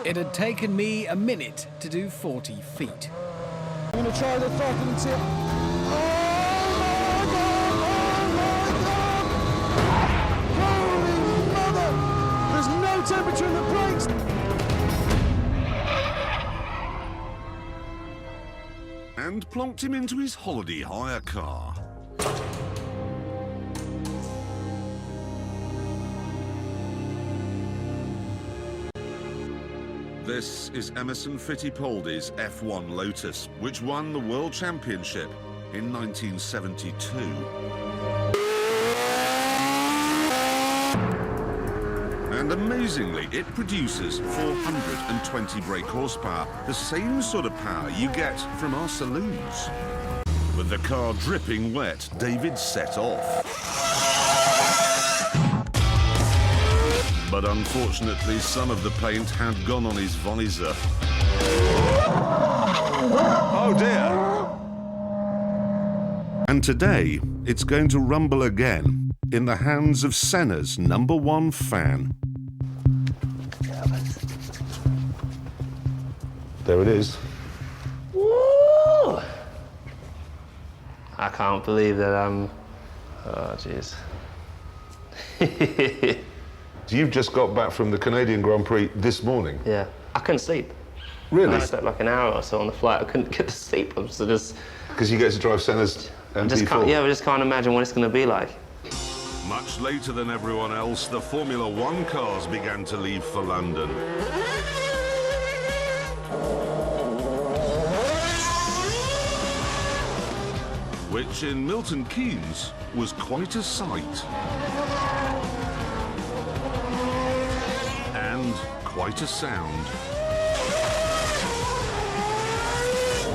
It had taken me a minute to do 40 feet. I'm going to try the throttle tip. Oh my God! Holy mother! There's no temperature in the brakes. And plonked him into his holiday hire car. This is Emerson Fittipaldi's F1 Lotus, which won the World Championship in 1972. And amazingly, it produces 420 brake horsepower, the same sort of power you get from our saloons. With the car dripping wet, David set off. But unfortunately, some of the paint had gone on his visor. Oh dear! And today, it's going to rumble again in the hands of Senna's #1 fan. There it is. Woo! I can't believe that I'm... Oh, jeez. You've just got back from the Canadian Grand Prix this morning? Yeah. I couldn't sleep. Really? I slept like an hour or so on the flight. I couldn't get to sleep. I was just... Because you get to drive Senna's MP4? I just can't imagine what it's going to be like. Much later than everyone else, the Formula One cars began to leave for London. Which in Milton Keynes was quite a sight. And quite a sound.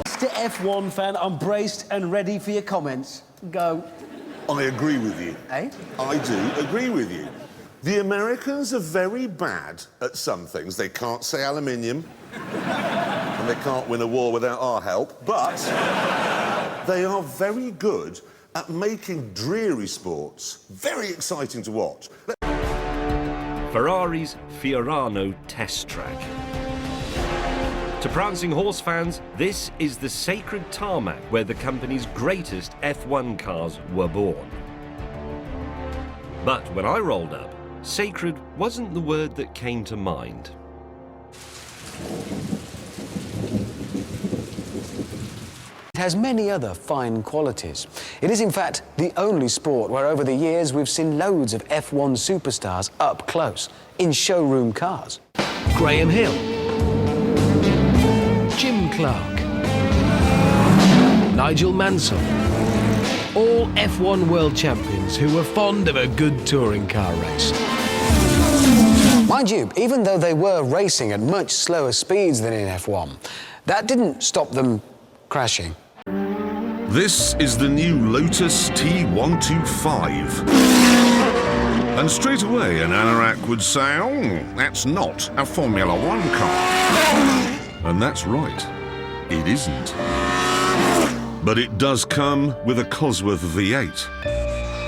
Mr. F1 fan, I'm braced and ready for your comments. Go. I agree with you. Eh? I do agree with you. The Americans are very bad at some things. They can't say aluminium, and they can't win a war without our help, but they are very good at making dreary sports very exciting to watch. Ferrari's Fiorano test track. To prancing horse fans, this is the sacred tarmac where the company's greatest F1 cars were born. But when I rolled up, sacred wasn't the word that came to mind. It has many other fine qualities. It is, in fact, the only sport where over the years we've seen loads of F1 superstars up close, in showroom cars. Graham Hill, Jim Clark, Nigel Mansell, all F1 world champions who were fond of a good touring car race. Mind you, even though they were racing at much slower speeds than in F1, that didn't stop them crashing. This is the new Lotus T125. And straight away an anorak would say, oh, that's not a Formula One car. And that's right, it isn't. But it does come with a Cosworth V8.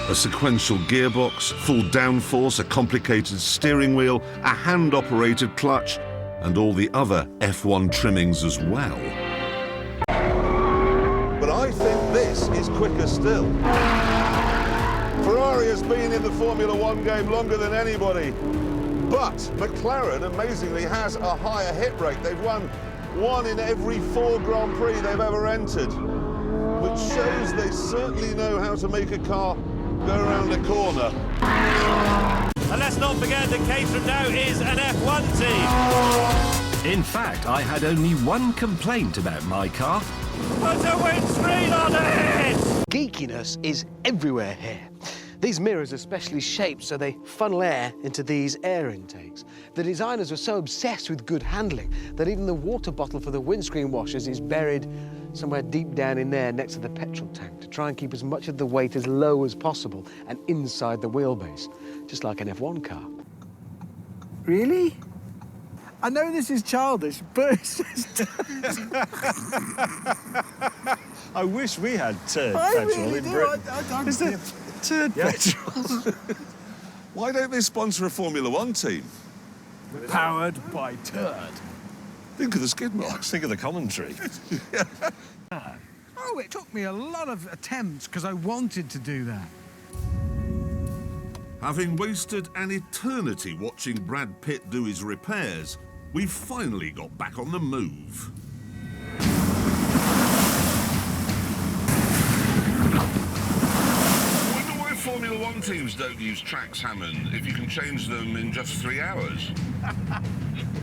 A sequential gearbox, full downforce, a complicated steering wheel, a hand-operated clutch, and all the other F1 trimmings as well. But I think this is quicker still. Ferrari has been in the Formula One game longer than anybody. But McLaren, amazingly, has a higher hit rate. They've won 1 in every 4 Grand Prix they've ever entered, which shows they certainly know how to make a car go around a corner. And let's not forget that Caterham now is an F1 team. In fact, I had only one complaint about my car. Put a windscreen on it! Geekiness is everywhere here. These mirrors are specially shaped so they funnel air into these air intakes. The designers were so obsessed with good handling that even the water bottle for the windscreen washers is buried somewhere deep down in there next to the petrol tank to try and keep as much of the weight as low as possible and inside the wheelbase, just like an F1 car. Really? I know this is childish, but it's just... I wish we had turd I petrol really in do. Britain. Is there turd petrol? Why don't they sponsor a Formula One team? Powered by turd. Think of the skid marks. Think of the commentary. Oh, it took me a lot of attempts because I wanted to do that. Having wasted an eternity watching Brad Pitt do his repairs, we've finally got back on the move. I wonder why Formula One teams don't use tracks, Hammond, if you can change them in just 3 hours.